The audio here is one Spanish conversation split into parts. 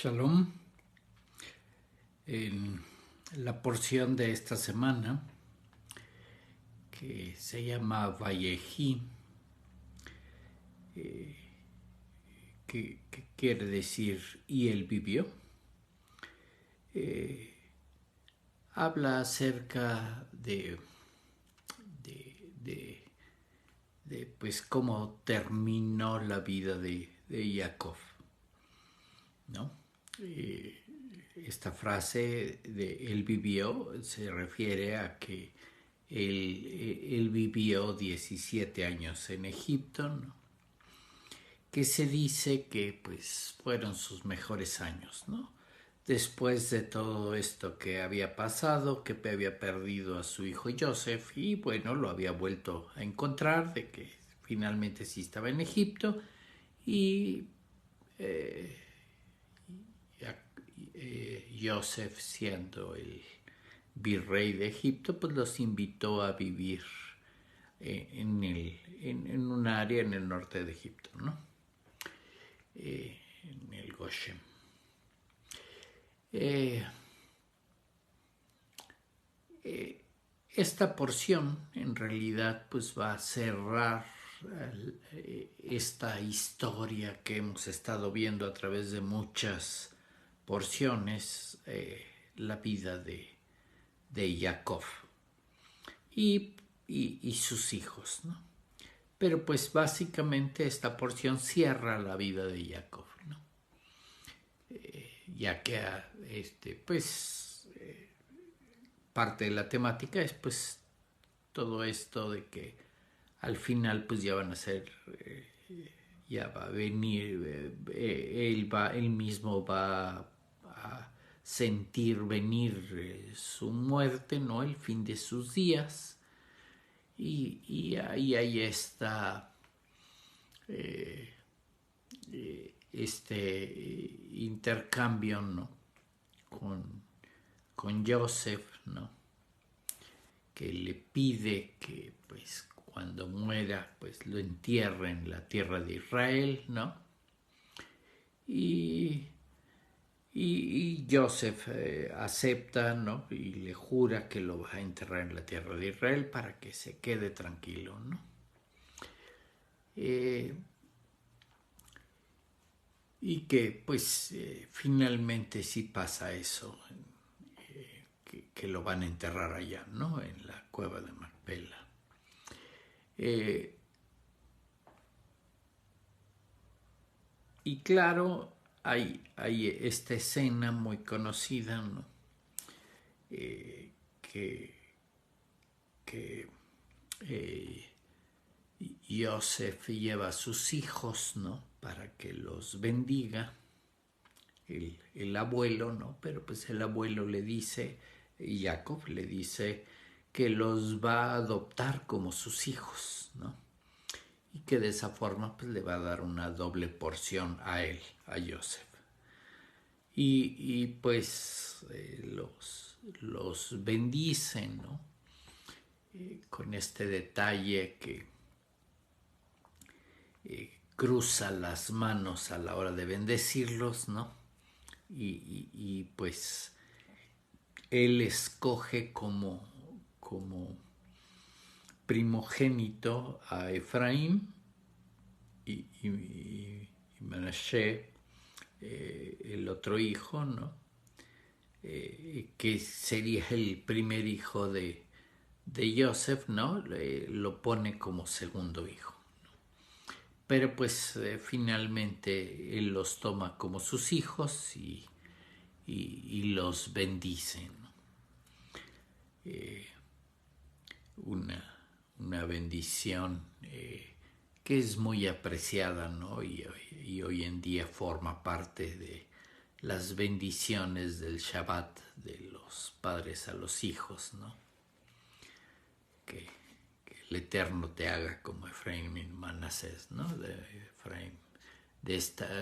Shalom. En la porción de esta semana, que se llama Vayehi, que quiere decir y él vivió, habla acerca de pues cómo terminó la vida de Jacob, ¿no? Esta frase de él vivió se refiere a que él vivió 17 años en Egipto, ¿no? Que se dice que pues fueron sus mejores años, ¿no? Después de todo esto que había pasado, que había perdido a su hijo Joseph y bueno, lo había vuelto a encontrar, de que finalmente sí estaba en Egipto y Joseph, siendo el virrey de Egipto, pues los invitó a vivir en un área en el norte de Egipto, ¿no? En el Goshen. Esta porción en realidad pues va a cerrar esta historia que hemos estado viendo a través de muchas porciones, la vida de Jacob y sus hijos, ¿no? Pero pues básicamente esta porción cierra la vida de Jacob, ¿no? Ya que pues parte de la temática es pues todo esto de que al final pues ya van a ser, ya va a venir, él mismo va a sentir venir su muerte, ¿no? El fin de sus días. Y ahí hay este intercambio, ¿no? Con Joseph, ¿no? Que le pide que pues cuando muera pues lo entierre en la tierra de Israel, ¿no? Y Joseph acepta, ¿no? Y le jura que lo va a enterrar en la tierra de Israel para que se quede tranquilo, ¿no? Y que pues finalmente sí pasa eso, que lo van a enterrar allá, ¿no? En la cueva de Macpela. Y claro, hay esta escena muy conocida, ¿no? Que Joseph lleva a sus hijos, ¿no? Para que los bendiga, el abuelo, ¿no? Pero pues el abuelo le dice, Jacob le dice que los va a adoptar como sus hijos, ¿no? Y que de esa forma pues le va a dar una doble porción a él, a Joseph. Y pues los bendicen, ¿no? Con este detalle que cruza las manos a la hora de bendecirlos, ¿no? Y pues él escoge como primogénito a Efraín y Manashe, el otro hijo, ¿no? Que sería el primer hijo de Joseph, ¿no? Lo pone como segundo hijo. Pero pues finalmente él los toma como sus hijos y los bendice, ¿no? Una bendición que es muy apreciada, ¿no? Y hoy en día forma parte de las bendiciones del Shabbat de los padres a los hijos, ¿no? Que el Eterno te haga como Efraín y Manasés, ¿no? De Efraín,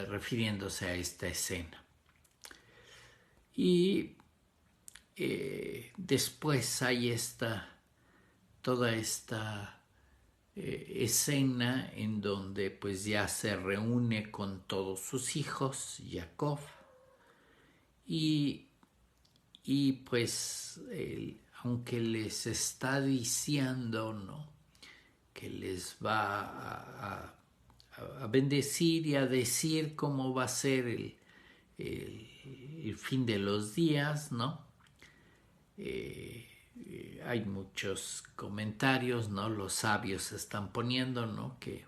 refiriéndose a esta escena. Y después hay toda esta escena en donde pues ya se reúne con todos sus hijos, Jacob, Y, y pues, aunque les está diciendo, ¿no?, que les va a bendecir y a decir cómo va a ser el fin de los días, ¿no? Hay muchos comentarios, ¿no? Los sabios están poniendo, ¿no?, que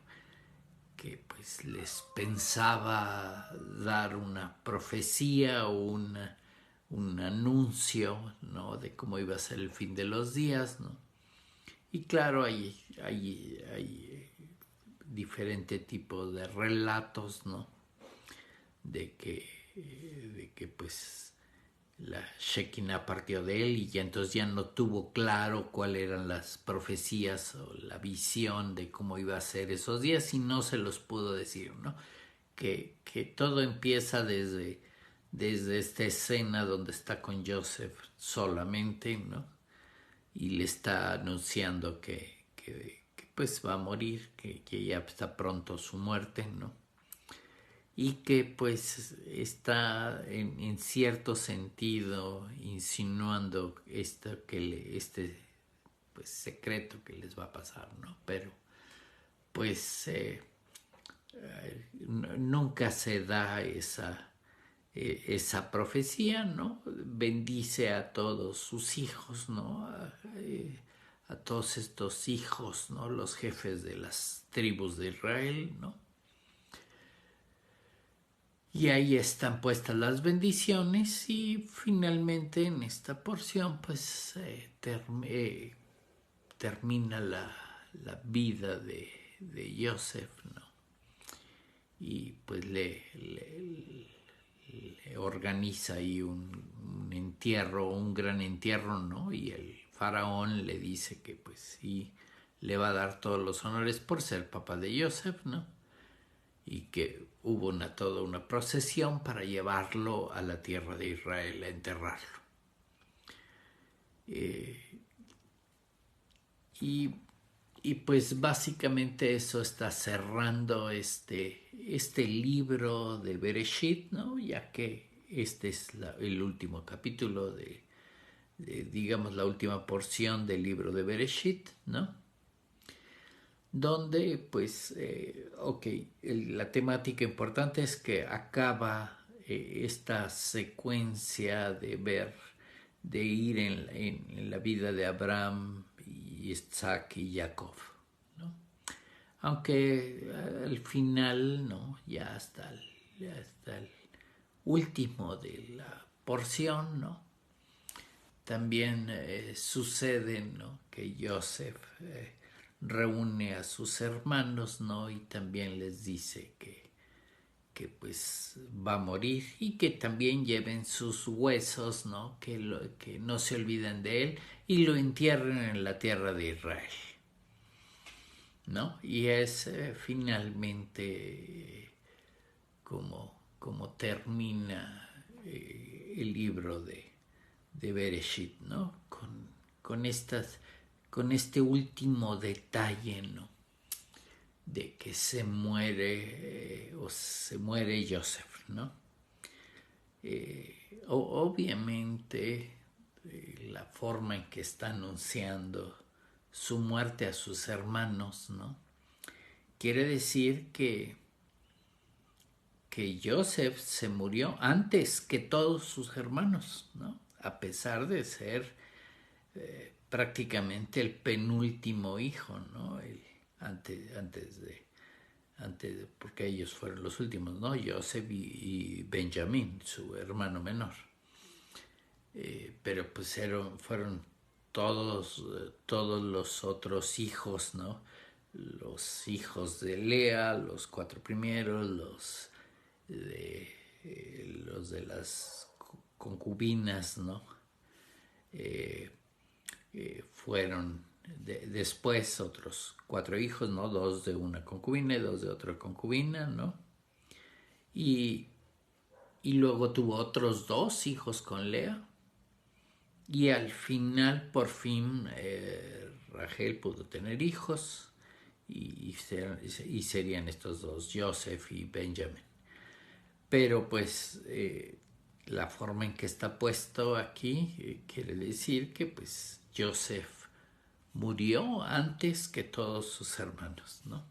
pues les pensaba dar una profecía o un anuncio, ¿no?, de cómo iba a ser el fin de los días, ¿no? Y claro, hay diferente tipo de relatos, ¿no?, de que pues la Shekinah partió de él y ya entonces ya no tuvo claro cuáles eran las profecías o la visión de cómo iba a ser esos días y no se los pudo decir, ¿no? Que todo empieza desde esta escena donde está con Joseph solamente, ¿no? Y le está anunciando que pues va a morir, que ya está pronto su muerte, ¿no? Y que pues está en cierto sentido insinuando este pues secreto que les va a pasar, ¿no? Pero pues nunca se da esa profecía, ¿no? Bendice a todos sus hijos, ¿no? A todos estos hijos, ¿no?, los jefes de las tribus de Israel, ¿no? Y ahí están puestas las bendiciones y finalmente en esta porción pues termina la vida de Joseph, ¿no? Y pues le organiza ahí un entierro, un gran entierro, ¿no? Y el faraón le dice que pues sí le va a dar todos los honores por ser papá de Joseph, ¿no? Y que hubo toda una procesión para llevarlo a la tierra de Israel a enterrarlo. Y, y pues básicamente eso está cerrando este libro de Bereshit, ¿no? Ya que este es el último capítulo digamos, la última porción del libro de Bereshit, ¿no? Donde pues, la temática importante es que acaba esta secuencia de ir en la vida de Abraham, y Isaac y Jacob, ¿no? Aunque al final, ¿no?, ya hasta el último de la porción, ¿no?, también sucede, ¿no?, que Joseph reúne a sus hermanos, ¿no?, y también les dice que pues va a morir y que también lleven sus huesos, ¿no?, que no se olviden de él y lo entierren en la tierra de Israel, ¿no? Y es finalmente como termina el libro de Bereshit, ¿no? Con este último detalle, ¿no?, de que se muere Joseph, ¿no? Obviamente la forma en que está anunciando su muerte a sus hermanos, ¿no?, quiere decir que Joseph se murió antes que todos sus hermanos, ¿no?, a pesar de ser prácticamente el penúltimo hijo, ¿no? Porque ellos fueron los últimos, ¿no? Joseph y Benjamín, su hermano menor. Pero pues fueron todos los otros hijos, ¿no? Los hijos de Lea, los 4 primeros, los de las concubinas, ¿no? Fueron después otros 4 hijos, ¿no? 2 de una concubina y 2 de otra concubina, ¿no? Y luego tuvo otros 2 hijos con Lea. Y al final, por fin, Rachel pudo tener hijos y serían estos 2, Joseph y Benjamin. Pero pues la forma en que está puesto aquí quiere decir que pues Joseph murió antes que todos sus hermanos, ¿no?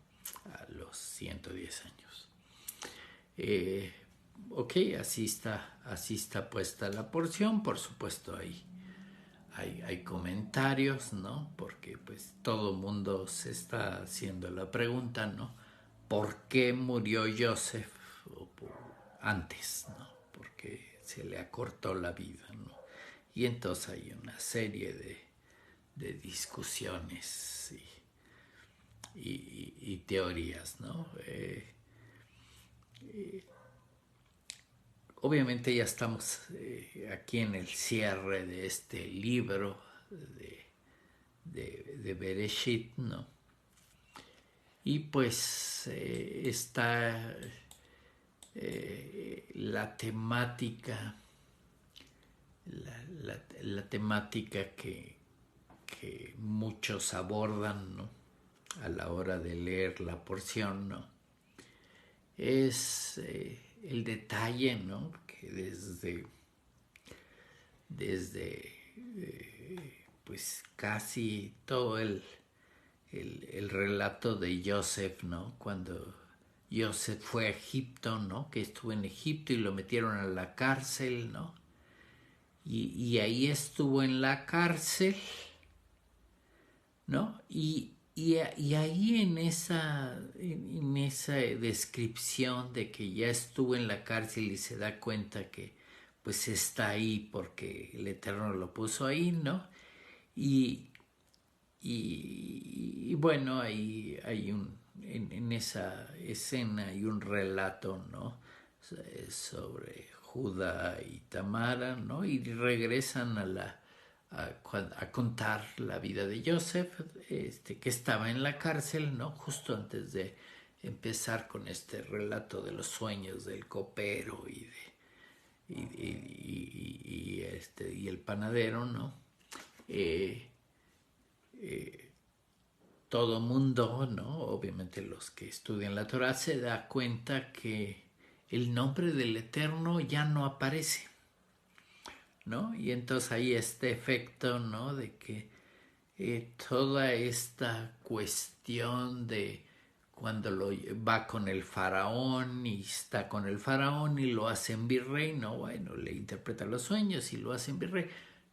A los 110 años. Ok, así está puesta la porción. Por supuesto hay comentarios, ¿no? Porque pues todo mundo se está haciendo la pregunta, ¿no? ¿Por qué murió Joseph antes, ¿no? Porque se le acortó la vida, ¿no? Y entonces hay una serie de discusiones y teorías, ¿no? Obviamente ya estamos aquí en el cierre de este libro de Bereshit, ¿no? Y pues está la temática, la temática que muchos abordan, ¿no? A la hora de leer la porción, ¿no? Es el detalle, ¿no? Que desde pues casi todo el relato de Joseph, ¿no? Cuando Joseph fue a Egipto, ¿no? Que estuvo en Egipto y lo metieron a la cárcel, ¿no? Y ahí estuvo en la cárcel, ¿no? Y ahí en esa descripción de que ya estuvo en la cárcel y se da cuenta que pues está ahí porque el Eterno lo puso ahí, ¿no? Y, y bueno, ahí hay en esa escena hay un relato, ¿no? Sobre Judá y Tamara, ¿no? Y regresan a contar la vida de Joseph, que estaba en la cárcel, ¿no? Justo antes de empezar con este relato de los sueños del copero y el panadero, ¿no? Todo mundo, ¿no? Obviamente los que estudian la Torah se da cuenta que el nombre del Eterno ya no aparece, ¿no? Y entonces hay este efecto, ¿no? De que toda esta cuestión de cuando va con el faraón y está con el faraón y lo hacen virrey, ¿no? Bueno, le interpreta los sueños y lo hacen virrey.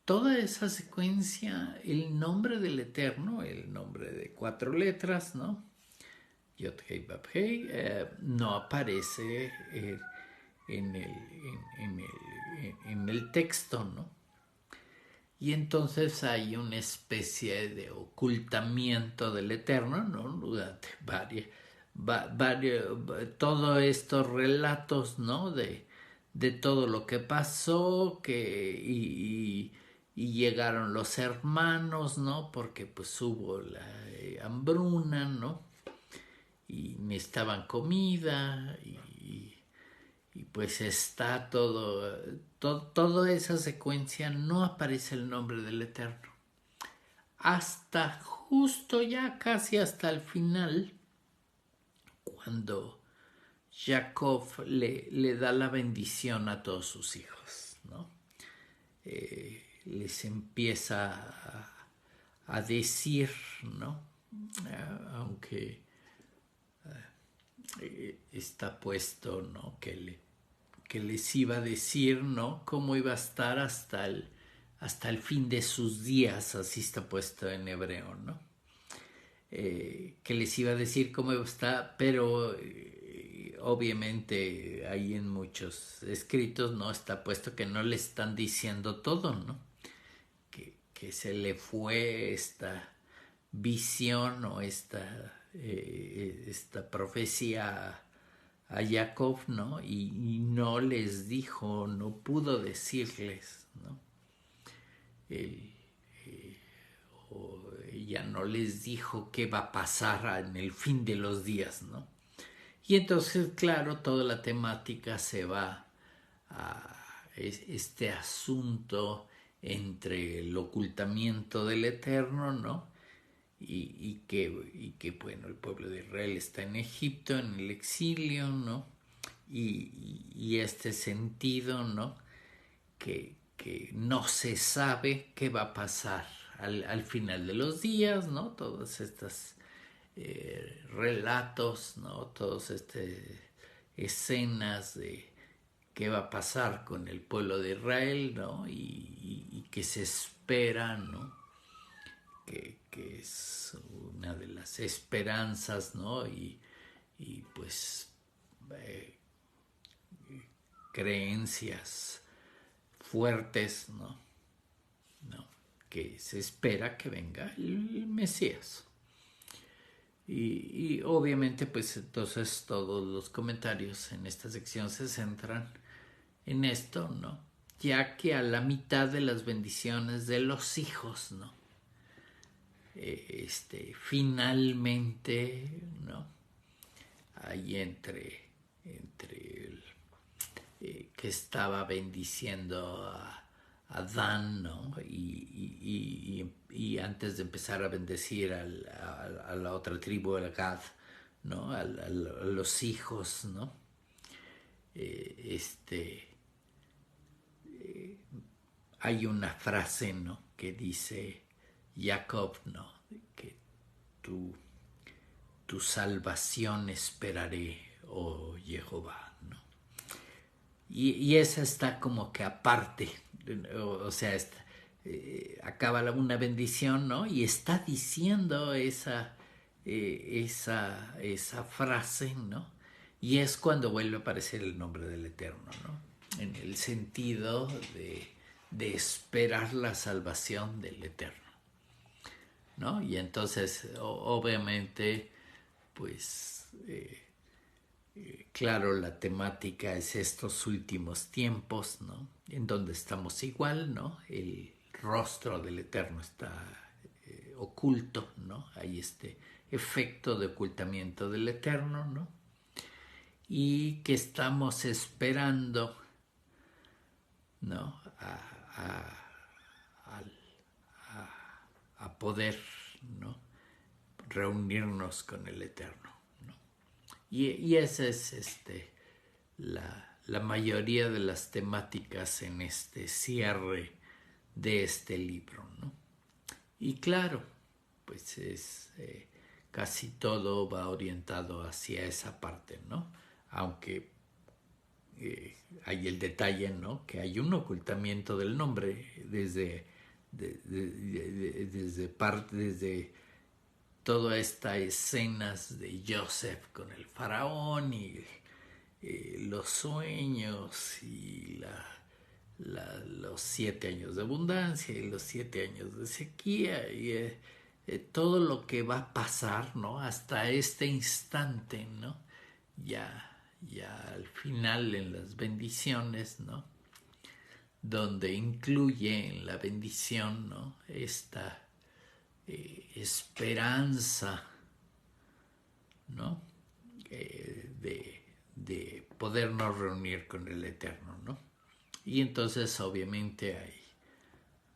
Toda esa secuencia, el nombre del Eterno, el nombre de 4 letras, ¿no? Yod Hei Bab Hei, no aparece en el texto, ¿no? Y entonces hay una especie de ocultamiento del Eterno, ¿no? Durante todos estos relatos, ¿no? De todo lo que pasó, y llegaron los hermanos, ¿no? Porque pues hubo la hambruna, ¿no? Y necesitaban comida y pues está toda esa secuencia, no aparece el nombre del Eterno. Hasta justo ya casi hasta el final, cuando Jacob le da la bendición a todos sus hijos, ¿no? Les empieza a decir, ¿no? Aunque está puesto, ¿no? Que les iba a decir, ¿no? Cómo iba a estar hasta el fin de sus días, así está puesto en hebreo, ¿no? Que les iba a decir cómo iba a estar, pero obviamente ahí en muchos escritos no está puesto que no le están diciendo todo, ¿no? Que se le fue esta visión o esta profecía a Jacob, ¿no? Y no les dijo, no pudo decirles, ¿no? Ya no les dijo qué va a pasar en el fin de los días, ¿no? Y entonces, claro, toda la temática se va a este asunto entre el ocultamiento del Eterno, ¿no? Y que, bueno, el pueblo de Israel está en Egipto, en el exilio, ¿no? Y este sentido, ¿no? que no se sabe qué va a pasar al final de los días, ¿no? Todas estas relatos, ¿no? Todas estas escenas de qué va a pasar con el pueblo de Israel, ¿no? Y que se espera, ¿no? Que es una de las esperanzas, ¿no? Y pues eh, creencias fuertes, ¿no? Que se espera que venga el Mesías. Y obviamente pues entonces todos los comentarios en esta sección se centran en esto, ¿no? Ya que a la mitad de las bendiciones de los hijos, ¿no? Finalmente, ¿no? Ahí entre el que estaba bendiciendo a Dan, ¿no? Y antes de empezar a bendecir a la otra tribu, el Gad, ¿no? A los hijos, ¿no? Hay una frase, ¿no? Que dice Jacob, ¿no? Que tu salvación esperaré, oh Jehová, ¿no? Y esa está como que aparte, o sea, acaba una bendición, ¿no? Y está diciendo esa frase, ¿no? Y es cuando vuelve a aparecer el nombre del Eterno, ¿no? En el sentido de esperar la salvación del Eterno, ¿no? Y entonces, obviamente, pues, claro, la temática es estos últimos tiempos, ¿no? En donde estamos igual, ¿no? El rostro del Eterno está oculto, ¿no? Hay este efecto de ocultamiento del Eterno, ¿no? Y que estamos esperando, ¿no? A poder, ¿no? Reunirnos con el Eterno, ¿no? Y esa es la mayoría de las temáticas en este cierre de este libro, ¿no? Y claro, pues casi todo va orientado hacia esa parte, ¿no? Aunque hay el detalle, ¿no? Que hay un ocultamiento del nombre desde todas estas escenas de Joseph con el faraón y los sueños y los 7 años de abundancia y los 7 años de sequía y todo lo que va a pasar, ¿no? Hasta este instante, ¿no? Ya al final en las bendiciones, ¿no? Donde incluye en la bendición, ¿no? Esta esperanza, ¿no? De podernos reunir con el Eterno, ¿no? Y entonces obviamente hay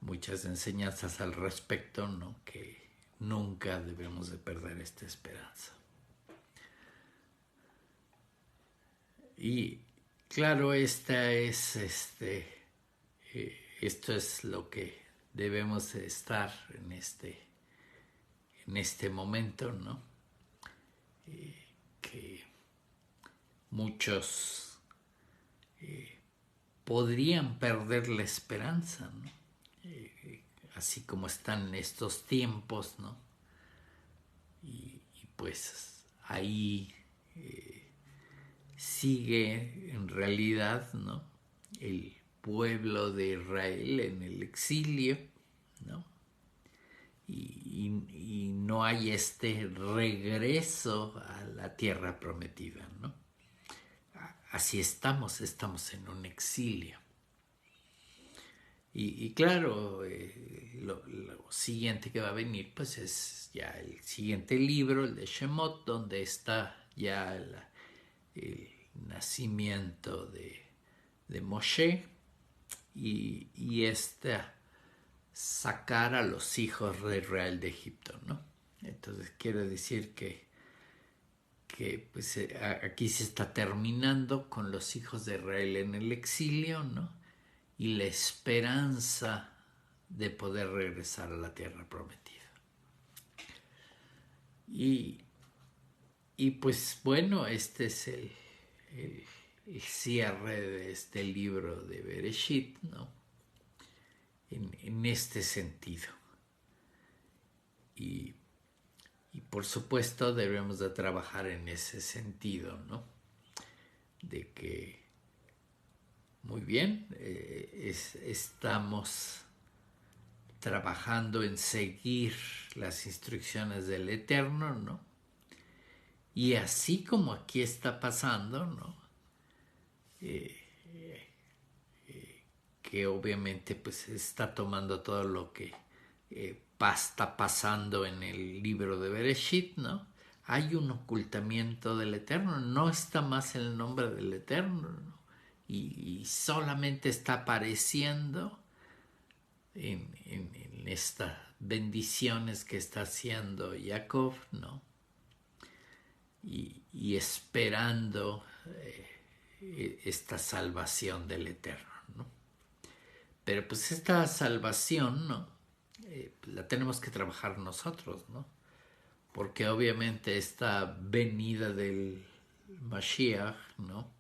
muchas enseñanzas al respecto, ¿no? Que nunca debemos de perder esta esperanza. Y claro, esto es lo que debemos estar en este momento, ¿no? Que muchos podrían perder la esperanza, ¿no? Así como están estos tiempos, ¿no? Y pues ahí sigue en realidad, ¿no? El pueblo de Israel en el exilio, ¿no? Y no hay este regreso a la tierra prometida, ¿no? Así estamos en un exilio. Y claro, lo siguiente que va a venir, pues es ya el siguiente libro, el de Shemot, donde está ya el nacimiento de Moshe y sacar a los hijos de Israel de Egipto, ¿no? Entonces quiere decir que pues, aquí se está terminando con los hijos de Israel en el exilio, ¿no? y la esperanza de poder regresar a la tierra prometida. Y pues bueno, este es el cierre de este libro de Bereshit, ¿no? En este sentido. Y por supuesto debemos de trabajar en ese sentido, ¿no? De que, muy bien, estamos trabajando en seguir las instrucciones del Eterno, ¿no? Y así como aquí está pasando, ¿no? Que obviamente pues está tomando todo lo que está pasando en el libro de Bereshit, ¿no? Hay un ocultamiento del Eterno, no está más el nombre del Eterno, ¿no? Y solamente está apareciendo en estas bendiciones que está haciendo Jacob, ¿no? Y esperando esta salvación del Eterno, ¿no? Pero pues esta salvación, ¿no? La tenemos que trabajar nosotros, ¿no? Porque obviamente esta venida del Mashiach, ¿no?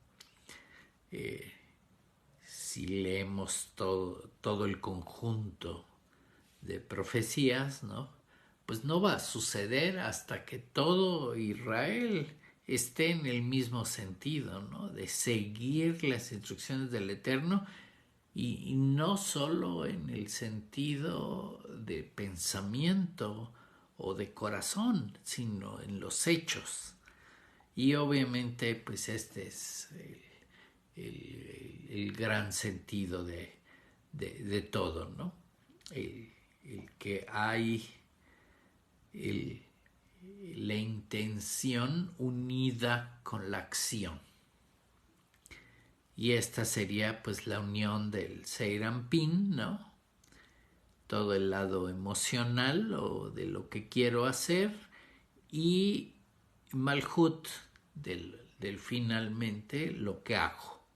Si leemos todo el conjunto de profecías, ¿no? Pues no va a suceder hasta que todo Israel esté en el mismo sentido, ¿no? De seguir las instrucciones del Eterno y no solo en el sentido de pensamiento o de corazón, sino en los hechos. Y obviamente, pues este es el gran sentido de todo, ¿no? El que hay la intención unida con la acción. Y esta sería pues la unión del Seiranpin, ¿no? Todo el lado emocional o de lo que quiero hacer, y Malhut del finalmente lo que hago.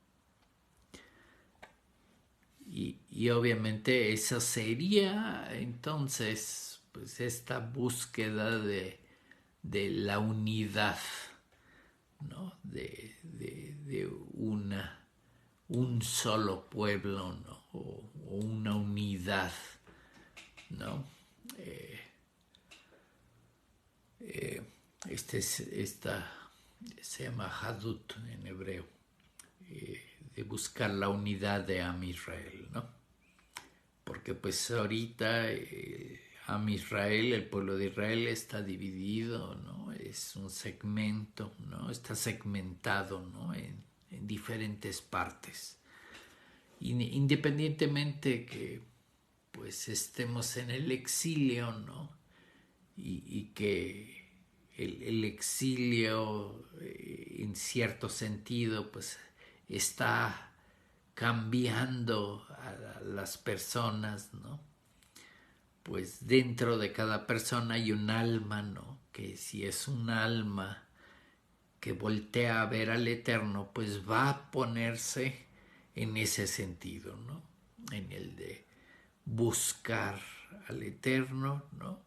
Y obviamente esa sería entonces pues esta búsqueda de la unidad, ¿no? De un solo pueblo, ¿no? O una unidad, ¿no? Esta se llama Hadut en hebreo, de buscar la unidad de Am Israel, ¿no? Porque pues ahorita Am Israel, el pueblo de Israel está dividido, ¿no? Es un segmento, ¿no? Está segmentado, ¿no? En diferentes partes. Independientemente que pues estemos en el exilio, ¿no? Y que el exilio en cierto sentido pues está cambiando a las personas, ¿no? Pues dentro de cada persona hay un alma, ¿no? Que si es un alma que voltea a ver al Eterno, pues va a ponerse en ese sentido, ¿no? En el de buscar al Eterno, ¿no?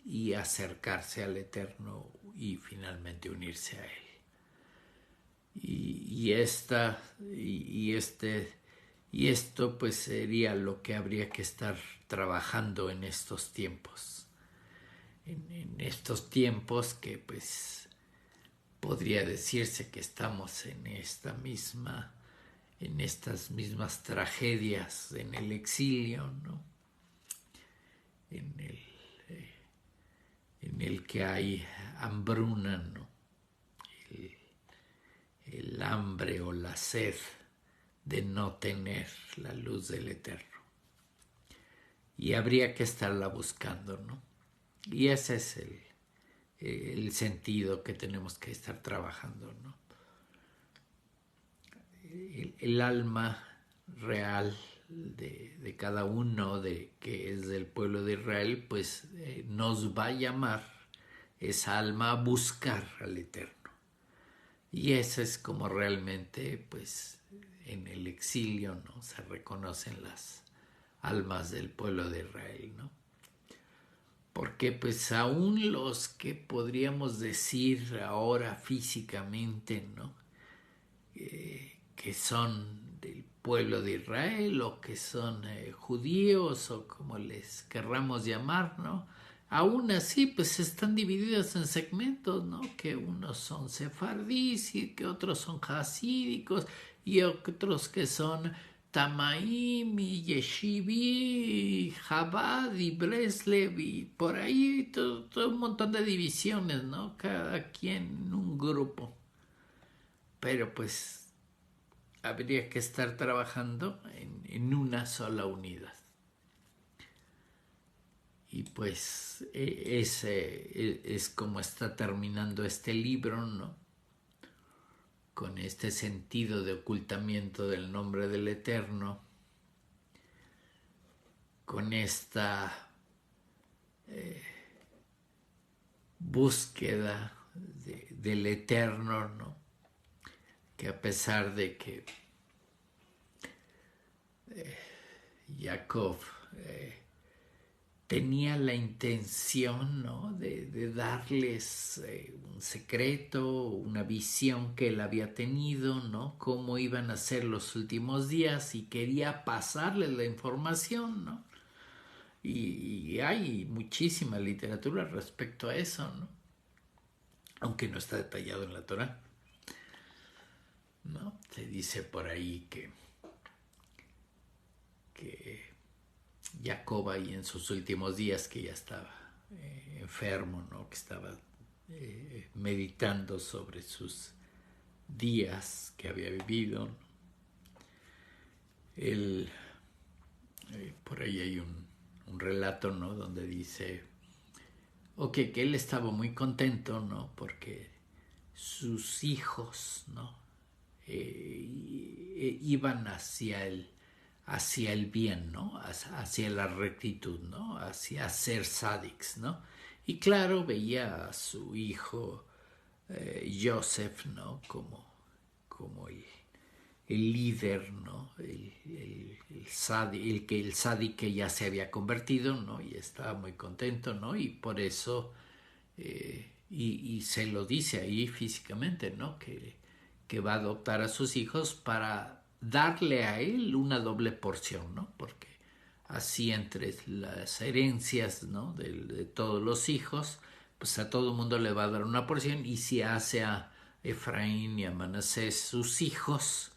Y acercarse al Eterno y finalmente unirse a Él. Y esto pues sería lo que habría que estar trabajando en estos tiempos. En estos tiempos que pues podría decirse que estamos en estas mismas tragedias, en el exilio, ¿no? En el que hay hambruna, ¿no? El hambre o la sed de no tener la luz del Eterno. Y habría que estarla buscando, ¿no? Y ese es el sentido que tenemos que estar trabajando, ¿no? El alma real de cada uno que es del pueblo de Israel, pues nos va a llamar esa alma a buscar al Eterno. Y ese es como realmente pues en el exilio, ¿no? Se reconocen las almas del pueblo de Israel, ¿no? Porque pues aún los que podríamos decir ahora físicamente, ¿no? Que son del pueblo de Israel o que son judíos o como les querramos llamar, ¿no? Aún así, pues están divididos en segmentos, ¿no? Que unos son sefardíes y que otros son hasídicos y otros que son Tamaim y Yeshivi, y Chabad y Breslev y por ahí todo un montón de divisiones, ¿no? Cada quien en un grupo. Pero pues habría que estar trabajando en una sola unidad. Y pues ese es como está terminando este libro, ¿no? Con este sentido de ocultamiento del nombre del Eterno, con esta búsqueda del Eterno, ¿no? Que a pesar de que Jacob tenía la intención, ¿no? de darles un secreto, una visión que él había tenido, ¿no? Cómo iban a ser los últimos días y quería pasarles la información, ¿no? Y hay muchísima literatura respecto a eso, ¿no? Aunque no está detallado en la Torá, ¿no? Se dice por ahí que Jacob ahí en sus últimos días, que ya estaba enfermo, ¿no? Que estaba meditando sobre sus días que había vivido. Él, por ahí hay un relato, ¿no? Donde dice, que él estaba muy contento, ¿no? Porque sus hijos, ¿no? Iban hacia el bien, ¿no? Hacia la rectitud, ¿no? Hacia ser sadics, ¿no? Y claro, veía a su hijo Joseph, ¿no? Como el líder, ¿no? El sadic que ya se había convertido, ¿no? Y estaba muy contento, ¿no? Y por eso, y se lo dice ahí físicamente, ¿no? Que va a adoptar a sus hijos para darle a él una doble porción, ¿no? Porque así entre las herencias, ¿no? de todos los hijos, pues a todo el mundo le va a dar una porción, y si hace a Efraín y a Manasés sus hijos,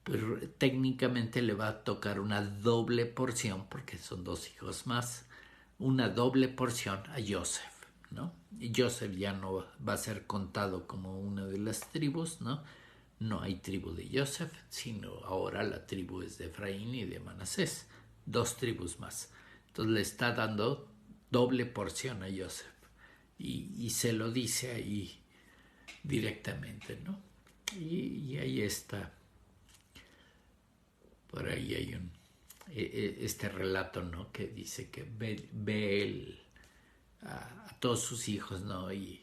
pues técnicamente le va a tocar una doble porción, porque son dos hijos más, una doble porción a Joseph, ¿no? Y Joseph ya no va a ser contado como una de las tribus, ¿no? No hay tribu de Joseph, sino ahora la tribu es de Efraín y de Manasés, dos tribus más. Entonces le está dando doble porción a Joseph, y se lo dice ahí directamente, ¿no? Y ahí está, por ahí hay este relato, ¿no? Que dice que ve él a todos sus hijos, ¿no? Y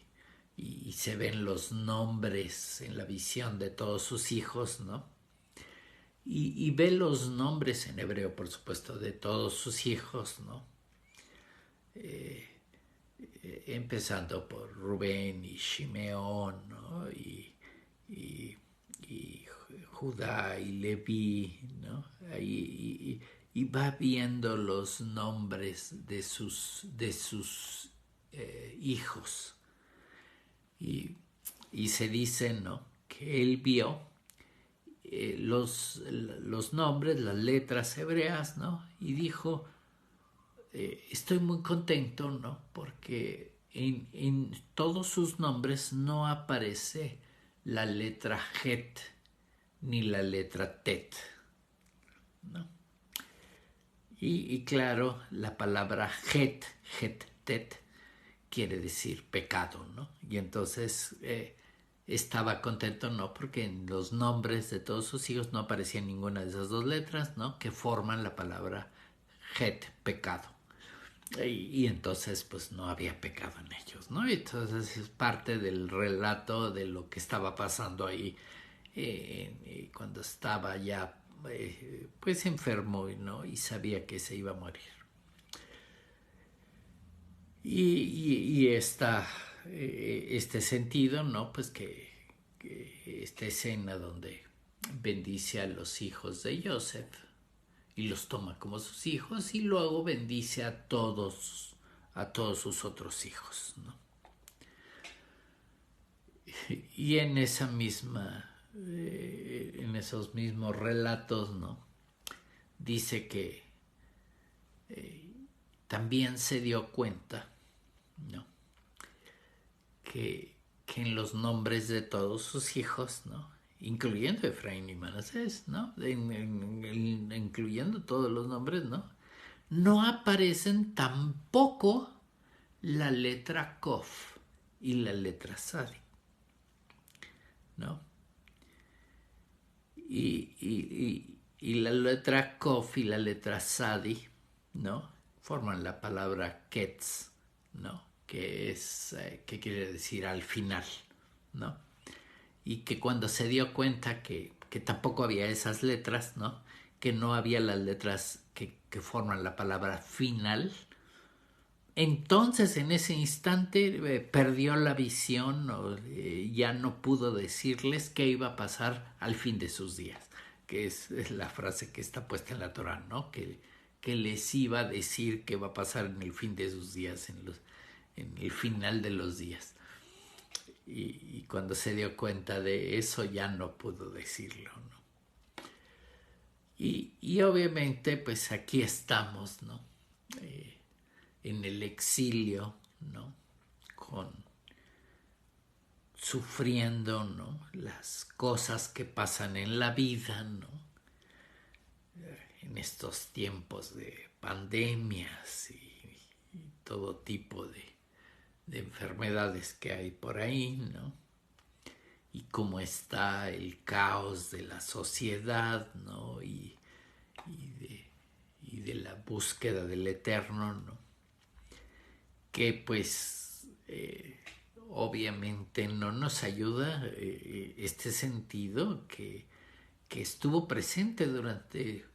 se ven los nombres en la visión de todos sus hijos, ¿no? Y ve los nombres en hebreo, por supuesto, de todos sus hijos, ¿no? Empezando por Rubén y Shimeón, ¿no? Y Judá y Leví, ¿no? Y va viendo los nombres de sus hijos. Y se dice, ¿no? Que él vio los nombres, las letras hebreas, ¿no? Y dijo, estoy muy contento, ¿no? Porque en todos sus nombres no aparece la letra Het ni la letra Tet, ¿no? Y claro, la palabra Het, Tet, quiere decir pecado, ¿no? Y entonces estaba contento, ¿no? Porque en los nombres de todos sus hijos no aparecía ninguna de esas dos letras, ¿no? Que forman la palabra Het, pecado. Y entonces pues no había pecado en ellos, ¿no? Y entonces es parte del relato de lo que estaba pasando ahí cuando estaba ya pues enfermo, ¿no? Y sabía que se iba a morir. Y este sentido, ¿no? Pues que esta escena donde bendice a los hijos de Joseph y los toma como sus hijos y luego bendice a todos sus otros hijos, ¿no? Y en esa misma, en esos mismos relatos, ¿no? Dice que también se dio cuenta, ¿no? Que en los nombres de todos sus hijos, ¿no? Incluyendo Efraín y Manasés, ¿no? Incluyendo todos los nombres, ¿no? No aparecen tampoco la letra Kof y la letra Sadi, ¿no? Y la letra Kof y la letra Sadi, ¿no? Forman la palabra Ketz, ¿no? Que quiere decir al final, ¿no? Y que cuando se dio cuenta que tampoco había esas letras, ¿no? Que no había las letras que forman la palabra final, entonces en ese instante perdió la visión, ya no pudo decirles qué iba a pasar al fin de sus días, que es la frase que está puesta en la Torá, ¿no? Que les iba a decir qué va a pasar en el fin de sus días, en el final de los días. Y cuando se dio cuenta de eso ya no pudo decirlo, ¿no? Y obviamente pues aquí estamos, ¿no? En el exilio, ¿no? Sufriendo, ¿no? Las cosas que pasan en la vida, ¿no? En estos tiempos de pandemias y todo tipo de enfermedades que hay por ahí, ¿no? Y cómo está el caos de la sociedad, ¿no? Y de la búsqueda del eterno, ¿no? Que pues obviamente no nos ayuda este sentido que estuvo presente durante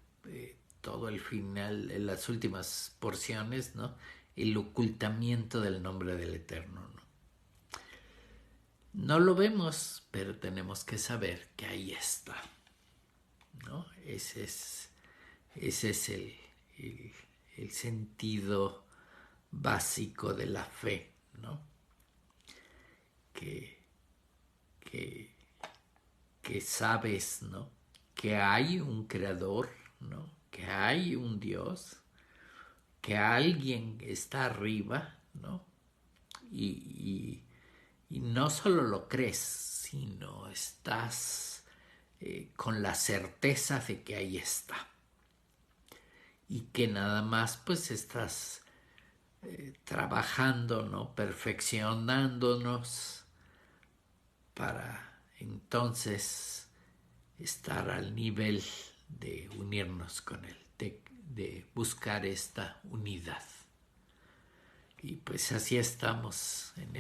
todo el final, en las últimas porciones, ¿no? El ocultamiento del nombre del Eterno, ¿no? No lo vemos, pero tenemos que saber que ahí está, ¿no? Ese es el sentido básico de la fe, ¿no? Que, que, que sabes, ¿no? Que hay un creador, ¿no? Que hay un Dios, que alguien está arriba, ¿no? Y no solo lo crees, sino estás con la certeza de que ahí está. Y que nada más pues estás trabajando, ¿no? Perfeccionándonos para entonces estar al nivel de unirnos con Él, de buscar esta unidad. Y pues así estamos en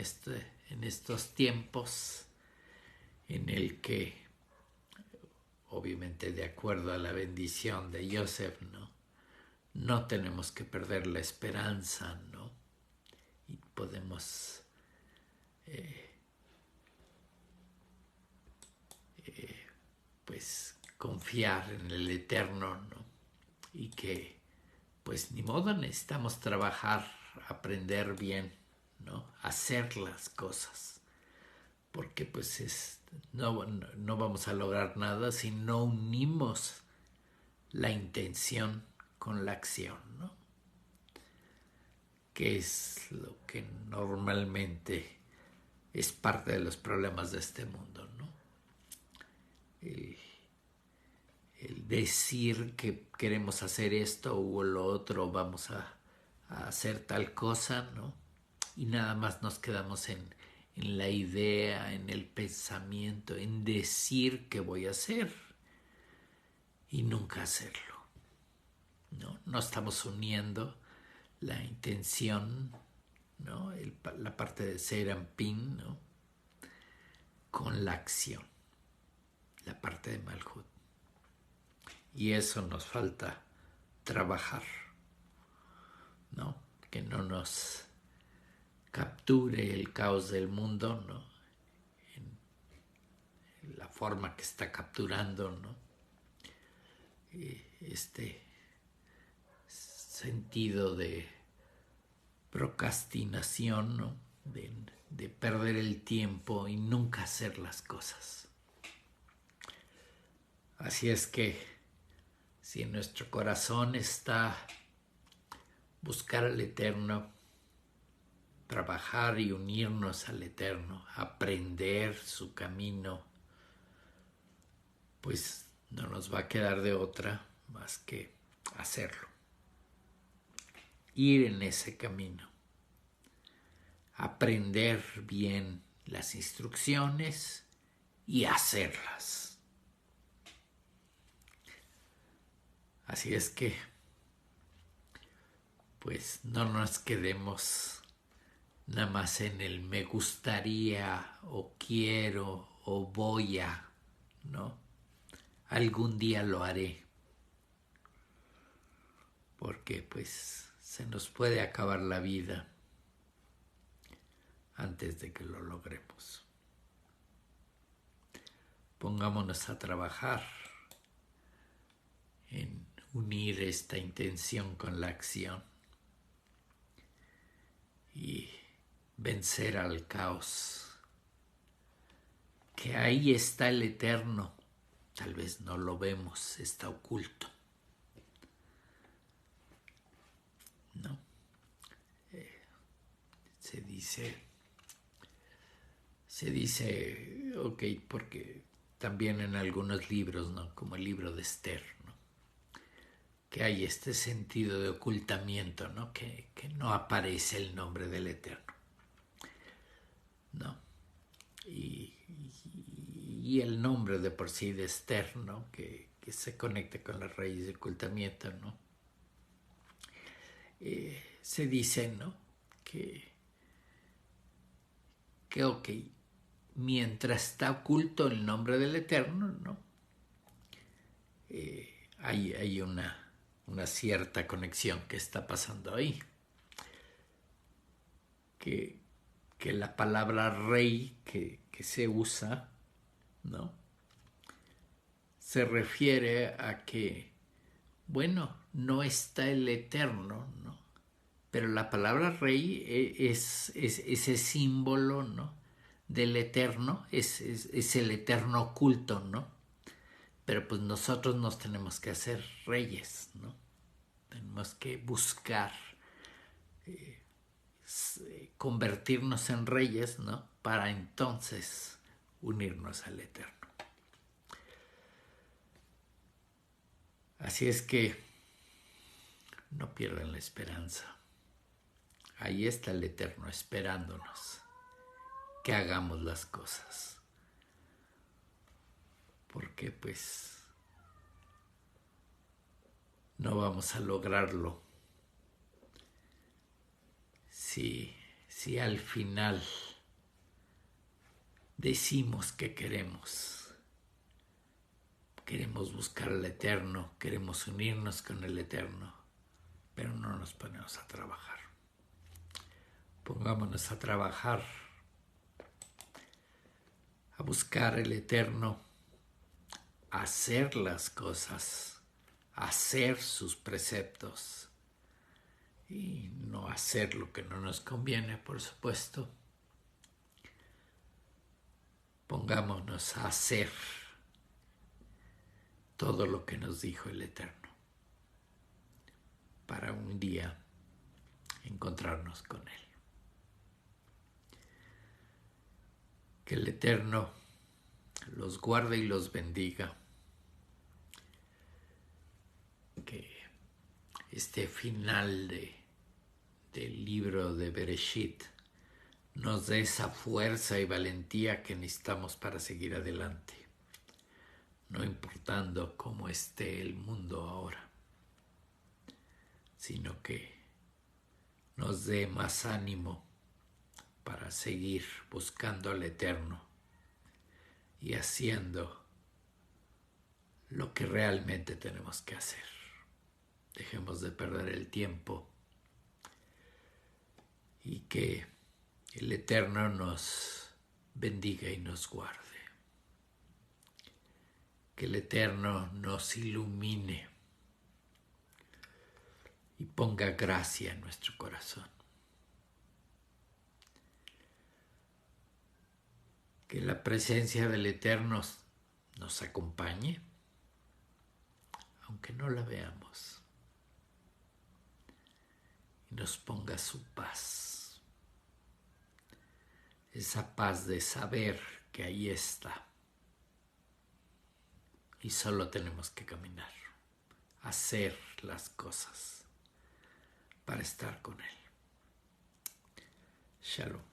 estos tiempos en el que, obviamente de acuerdo a la bendición de Joseph, ¿no? No tenemos que perder la esperanza, ¿no? Y podemos pues confiar en el Eterno, ¿no? Y que pues ni modo, necesitamos trabajar, aprender bien, ¿no? Hacer las cosas, porque pues no vamos a lograr nada si no unimos la intención con la acción, ¿no? Que es lo que normalmente es parte de los problemas de este mundo, ¿no? El, el decir que queremos hacer esto o lo otro, vamos a hacer tal cosa, ¿no? Y nada más nos quedamos en la idea, en el pensamiento, en decir que voy a hacer y nunca hacerlo, ¿no? No estamos uniendo la intención, ¿no? La parte de ser ampin, ¿no? Con la acción. la parte de Malhut. Y eso nos falta trabajar, ¿no? Que no nos capture el caos del mundo, ¿no? En la forma que está capturando, ¿no? Este sentido de procrastinación, ¿no? De perder el tiempo y nunca hacer las cosas. Así es que si en nuestro corazón está buscar al Eterno, trabajar y unirnos al Eterno, aprender su camino, pues no nos va a quedar de otra más que hacerlo. Ir en ese camino. Aprender bien las instrucciones y hacerlas. Así es que, pues no nos quedemos nada más en el me gustaría o quiero o voy a, ¿no? Algún día lo haré. Porque pues se nos puede acabar la vida antes de que lo logremos. Pongámonos a trabajar en unir esta intención con la acción y vencer al caos. Que ahí está el Eterno, tal vez no lo vemos, está oculto, ¿no? Se dice, ok, porque también en algunos libros, ¿no? Como el libro de Esther, ¿no? Que hay este sentido de ocultamiento, ¿no? Que no aparece el nombre del Eterno, ¿no? Y el nombre de por sí de Esther, ¿no? Que se conecta con la raíz de ocultamiento, ¿no? Se dice, ¿no? Que ok, mientras está oculto el nombre del Eterno, ¿no? Hay una cierta conexión que está pasando ahí. Que la palabra rey que se usa, ¿no? Se refiere a que, bueno, no está el Eterno, ¿no? Pero la palabra rey es ese símbolo, ¿no? Del Eterno, es el Eterno oculto, ¿no? Pero pues nosotros nos tenemos que hacer reyes, ¿no? Tenemos que buscar convertirnos en reyes, ¿no? Para entonces unirnos al Eterno. Así es que no pierdan la esperanza. Ahí está el Eterno esperándonos que hagamos las cosas. Porque pues no vamos a lograrlo si al final decimos que queremos buscar al Eterno, queremos unirnos con el Eterno, pero no nos ponemos a trabajar. Pongámonos a trabajar, a buscar el Eterno, a hacer las cosas, a hacer sus preceptos y no hacer lo que no nos conviene, por supuesto. Pongámonos a hacer todo lo que nos dijo el Eterno para un día encontrarnos con Él. Que el Eterno los guarde y los bendiga. Que este final del libro de Bereshit nos dé esa fuerza y valentía que necesitamos para seguir adelante, no importando cómo esté el mundo ahora, sino que nos dé más ánimo para seguir buscando al Eterno y haciendo lo que realmente tenemos que hacer. Dejemos de perder el tiempo y que el Eterno nos bendiga y nos guarde. Que el Eterno nos ilumine y ponga gracia en nuestro corazón. Que la presencia del Eterno nos acompañe, aunque no la veamos, y nos ponga su paz. Esa paz de saber que ahí está. Y solo tenemos que caminar, hacer las cosas para estar con Él. Shalom.